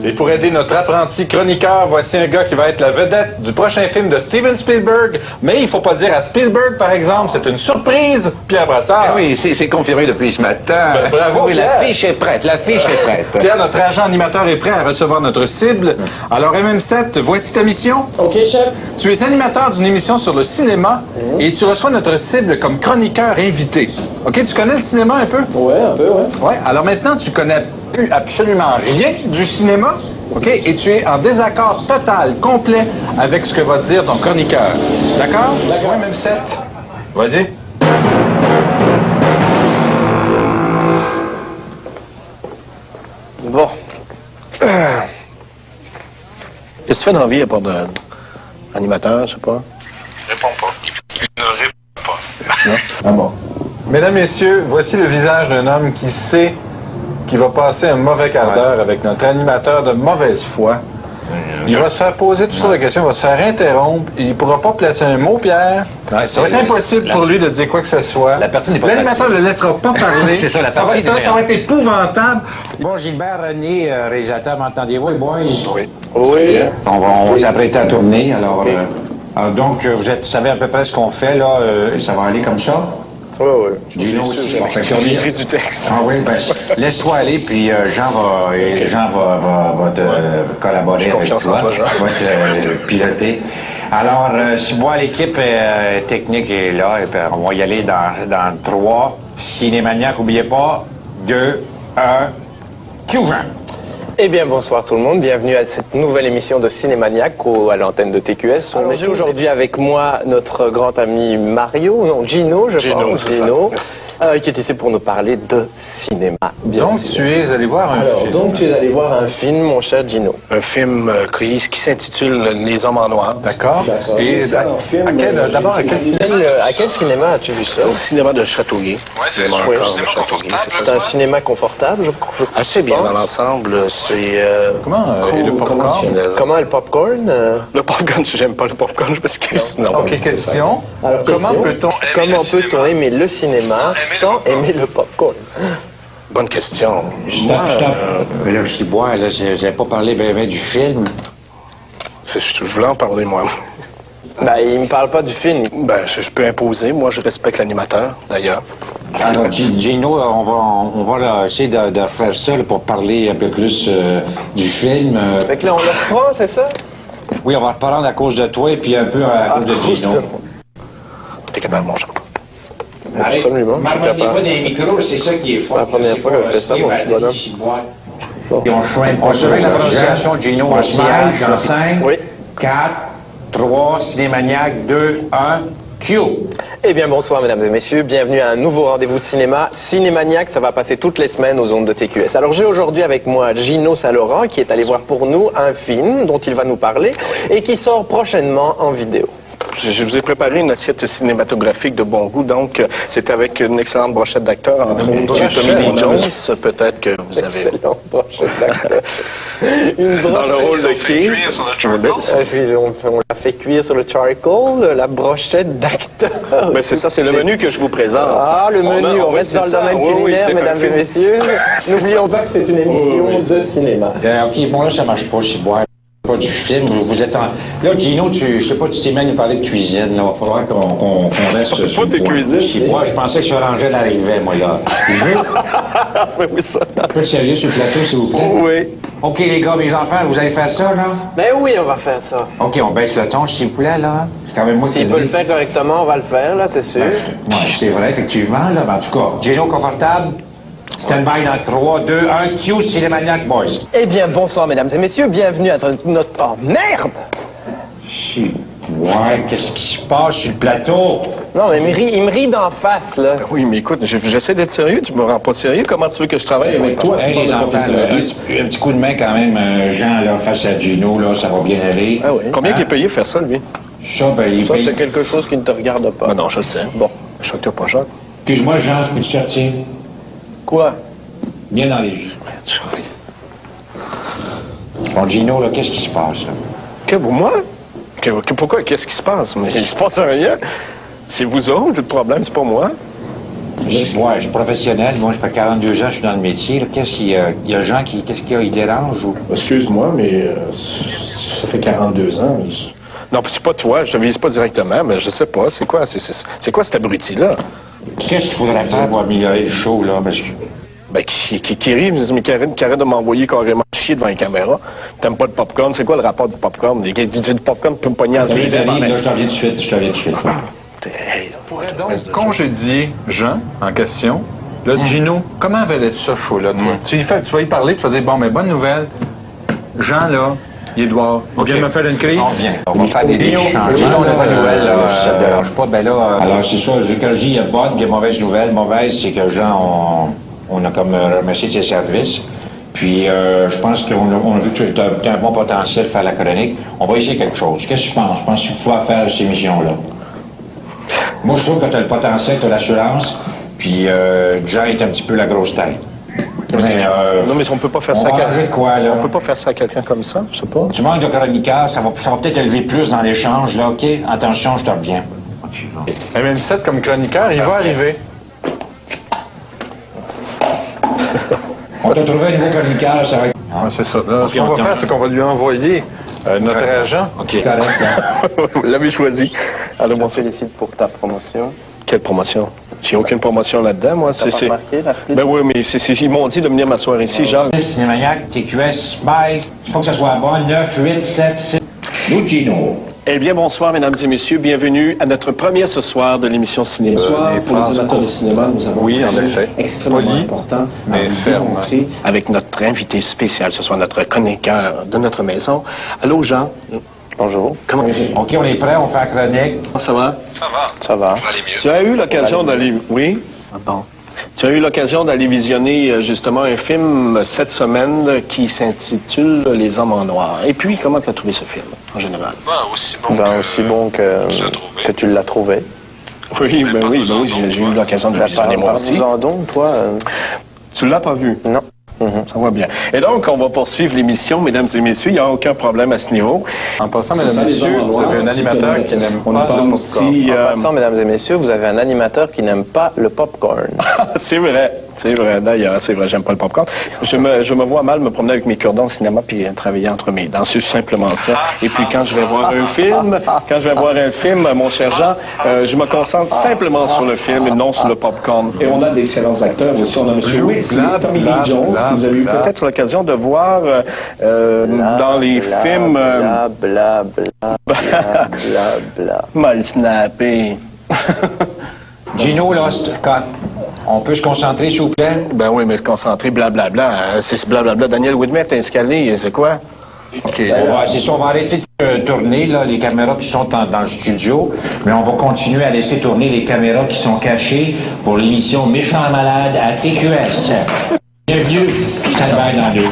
Et pour aider notre apprenti chroniqueur, voici un gars qui va être la vedette du prochain film de Steven Spielberg. Mais il faut pas dire à Spielberg, par exemple, c'est une surprise, Pierre Brassard. Oui, c'est confirmé depuis ce matin. Ben, bravo, oui, Pierre. l'affiche est prête, l'affiche est prête. Pierre, notre agent animateur est prêt à recevoir notre cible. Alors, MM7, voici ta mission. OK, chef. Tu es animateur d'une émission sur le cinéma et tu reçois notre cible comme chroniqueur invité. OK, tu connais le cinéma un peu? Ouais, un peu, ouais. Ouais, alors maintenant, tu connais plus absolument rien du cinéma, OK? Et tu es en désaccord total, complet avec ce que va te dire ton chroniqueur. D'accord? D'accord. Ouais, même 7. Vas-y. Bon. Qu'est-ce que tu fais dans la vie à part d'animateur, je sais pas? Je réponds pas. Je ne réponds pas. Non? Ah bon. Mesdames, Messieurs, voici le visage d'un homme qui sait qu'il va passer un mauvais quart d'heure avec notre animateur de mauvaise foi. Il va se faire poser toutes sortes de questions, il va se faire interrompre, il ne pourra pas placer un mot, Pierre. Ouais, Ça va être impossible pour lui de dire quoi que ce soit. La personne n'est pas L'animateur ne le laissera pas parler. C'est ça, la ça va, partie ça, est ça va être épouvantable. Bon, Gilbert René, réalisateur, m'entendez-vous, boys? Oui. Oui. On va s'apprêter à tourner, alors donc, vous savez à peu près ce qu'on fait, là, ça va aller comme ça? Ouais, ouais. Gino aussi. Bon, fait que J'ai écrit du texte. Ah oui, ben, laisse-toi aller, puis Jean va te collaborer J'ai avec confiance toi. en toi, Jean. Va te piloter. Alors, si moi, l'équipe technique est là, et puis on va y aller dans 3. Cinémaniac, n'oubliez pas, 2, 1, Q, Jean. Eh bien, bonsoir tout le monde. Bienvenue à cette nouvelle émission de Cinémaniac à l'antenne de TQS. On est aujourd'hui avec moi notre grand ami Mario, non, Gino, je pense. Gino, qui est ici pour nous parler de cinéma, bien Donc, sûr. tu es allé voir un film. Donc, tu es allé voir un film, mon cher Gino. Un film qui s'intitule Les Hommes en Noir. D'accord. Et d'abord, à quel cinéma? À quel cinéma as-tu vu ça? Au cinéma de Châteauguay. c'est Cinéma sûr. encore de Cinéma Châteauguay, confortable, c'est C'est ça. un cinéma confortable, je Assez bien pense. dans l'ensemble. C'est Comment? Et le popcorn? conventionnel. Comment le popcorn? Le popcorn, j'aime pas le popcorn, je m'excuse. Sinon, OK, question. Alors, Comment question, peut-on... peut-on aimer le cinéma sans aimer le popcorn? bonne question. Stop. Mais là, je bois, là, j'ai pas parlé ben du film. Je voulais en parler, moi. Ben, il me parle pas du film. Ben, je peux imposer. Moi, je respecte l'animateur, d'ailleurs. Alors, Gino, on va là, essayer de faire ça là, pour parler un peu plus du film. Fait que là, on le reprend, c'est ça? Oui, on va reprendre à cause de toi et puis un peu à cause de Gino. T'es capable, mon Jean. Absolument, je suis Marmonnez capable. pas des micros, c'est ça qui est fort. C'est la première fois que je fais ça, mon petit bonhomme. Et on surveille la prononciation de Gino en sillage en 5, Oui. 4, 3, Cinémaniac, 2, 1, Q. Eh bien, bonsoir, mesdames et messieurs. Bienvenue à un nouveau rendez-vous de cinéma. Cinémaniac, ça va passer toutes les semaines aux ondes de TQS. Alors, j'ai aujourd'hui avec moi Gino Saint-Laurent, qui est allé voir pour nous un film dont il va nous parler et qui sort prochainement en vidéo. Je vous ai préparé une assiette cinématographique de bon goût, donc c'est avec une excellente brochette d'acteurs, entre autres Tommy Lee Jones, peut-être que vous avez... Excellent, brochette d'acteur. Une Dans le rôle de King. Cuire sur le charcoal. On l'a fait cuire sur le charcoal, la brochette d'acteur. Ben c'est ça, c'est le menu que je vous présente. Ah, le menu, on oui, reste dans le c'est ça. domaine Oui, culinaire, c'est un mesdames et film. messieurs. N'oublions pas que c'est une émission de cinéma. OK, bon, là, ça marche pas, c'est boire. Pas du film, vous êtes en... Là, Gino, je sais pas, tu t'es même parlé de cuisine, là. Il va falloir qu'on reste sur Pas de le point. cuisine. Chibois, je pensais que ce rangel arrivait, moi, là. Oui, ça. Un peu de sérieux sur le plateau, s'il vous plaît. Oui. OK, les gars, mes enfants, vous allez faire ça, là? Ben oui, on va faire ça. OK, on baisse le ton, s'il vous plaît, là. C'est quand même moi qui S'il ai peut le dit. faire correctement, on va le faire, là, c'est sûr. Oui, c'est vrai, effectivement, là. Mais en tout cas, Gino, confortable? Stand-by dans 3, 2, 1, Q, Cinémaniac, boys. Eh bien, bonsoir, mesdames et messieurs. Bienvenue à notre... Oh, merde! Ouais, qu'est-ce qui se passe sur le plateau? Non, mais il me rit d'en face, là. Oui, mais écoute, j'essaie d'être sérieux, tu me rends pas sérieux. Comment tu veux que je travaille avec toi? Tu Hey, parles les de enfants, là, professionnalisme. un petit coup de main quand même, Jean, là, face à Gino, là, ça va bien aller. Ah oui. Combien il est payé faire ça, lui? Ça, ben, il Ça, paye... c'est quelque chose qui ne te regarde pas. Ah non, je le sais. Bon, choque-toi pas, Jacques. Excuse-moi, Jean, peux-tu sortir? Quoi? Viens dans les jeux. Bon, Gino, là, qu'est-ce qui se passe, là? Que pour moi? Pourquoi? Qu'est-ce qui se passe? Mais il se passe rien. C'est vous autres, le problème, c'est pas moi. Ouais, je suis professionnel. Moi, je fais 42 ans, je suis dans le métier. Qu'est-ce qu'il y a? Il y a Jean qui... Qu'est-ce qu'il y a? Il dérange ou... Excuse-moi, mais ça fait 42 ans. Non, c'est pas toi, je te vise pas directement, mais je sais pas. C'est quoi cet abruti-là? Qu'est-ce qu'il faudrait faire pour améliorer le show, là? Parce que... Ben, qui rit, mais qui arrête de m'envoyer carrément chier devant les caméras. T'aimes pas le popcorn? C'est quoi le rapport du popcorn? Du popcorn peut me pogner en là, je t'en viens de suite, On pourrait donc congédier Jean en question. Là, Gino, comment valait-tu ça, show-là, toi? Tu vas y parler, tu vas dire, bon, mais bonne nouvelle, Jean, là, il Édouard, il vient de me faire une crise. On va faire des changements. Gino, la bonne nouvelle, là, ça te dérange pas. Ben là, alors, c'est ça, quand je dis il y a bonne, il y a mauvaise nouvelle. Mauvaise, c'est que Jean, on a comme remercié de ses services. Puis, je pense qu'on a vu que tu as un bon potentiel de faire la chronique. On va essayer quelque chose. Qu'est-ce que tu penses? Je pense que tu peux faire cette émission-là. Moi, je trouve que tu as le potentiel, tu as l'assurance, puis Jean est un petit peu la grosse tête. Non, mais on peut pas faire ça à quelqu'un. Quoi, là? On peut pas faire ça à quelqu'un comme ça, je sais pas. Tu manques de chroniqueur, ça va peut-être élever plus dans l'échange, là, OK? Attention, je te reviens. Et même 7 comme chroniqueur, il va arriver. On t'a trouvé un nouveau chroniqueur, ça va être... Ouais, c'est ça. Là, ce qu'on va faire, c'est qu'on va lui envoyer notre agent. OK, correct, là. Vous l'avez choisi. Alors, On te félicite pour ta promotion. quelle promotion? J'ai aucune promotion là-dedans, moi. T'as pas remarqué la split? Ben oui, mais ils m'ont dit de venir m'asseoir ici, genre. Cinémaniac, TQS, Smile, il faut que ça soit bon. 9, 8, 7, 6. Nous, Gino. Eh bien, bonsoir, mesdames et messieurs. Bienvenue à notre première ce soir de l'émission Cinéma. Bonsoir, pour les amateurs de cinéma, nous avons Oui, un en projet effet. extrêmement Poli, important mais à vous ferme. démontrer. Avec notre invité spécial, ce soir notre chroniqueur de notre maison. Allô, Jean? Bonjour. Comment OK, on est prêt, on fait la chronique. ça va? Ça va? Tu as eu l'occasion d'aller... Oui? Ah bon. Tu as eu l'occasion d'aller visionner justement un film cette semaine qui s'intitule Les Hommes en Noir. Et puis, comment tu as trouvé ce film, en général? Aussi bon Ben, aussi bon que tu l'as trouvé. Oui, j'ai eu l'occasion de le visionner moi aussi. Parle-nous-en donc, toi. Tu l'as pas vu? Non. Ça va bien. Et donc, on va poursuivre l'émission, mesdames et messieurs. Il n'y a aucun problème à ce niveau. En passant, C'est mesdames et ça, les messieurs, hommes en vous noir, avez un c'est animateur que qui n'aime on pas parle le aussi, popcorn. En passant, mesdames et messieurs, vous avez un animateur qui n'aime pas le popcorn. C'est vrai. D'ailleurs, c'est vrai, j'aime pas le popcorn. Je me vois mal me promener avec mes cure-dents au cinéma puis travailler entre mes dents. C'est simplement ça. Et puis quand je vais voir un film, mon cher Jean, je me concentre simplement sur le film et non sur le popcorn. Et on a d'excellents acteurs aussi. On a M. Whitley, Tommy Lee Jones, que vous avez eu Peut-être l'occasion de voir dans les films... Bla, bla, bla, bla, bla, bla. mal snappé. Gino, là, on peut se concentrer, s'il vous plaît? Ben oui, mais se concentrer, blablabla. C'est ce blablabla. Daniel Whitmer est escalé, c'est quoi? OK. C'est ça, on va arrêter de tourner là, les caméras qui sont dans le studio, mais on va continuer à laisser tourner les caméras qui sont cachées pour l'émission Méchant Malade à TQS. Bienvenue, stand-by dans deux.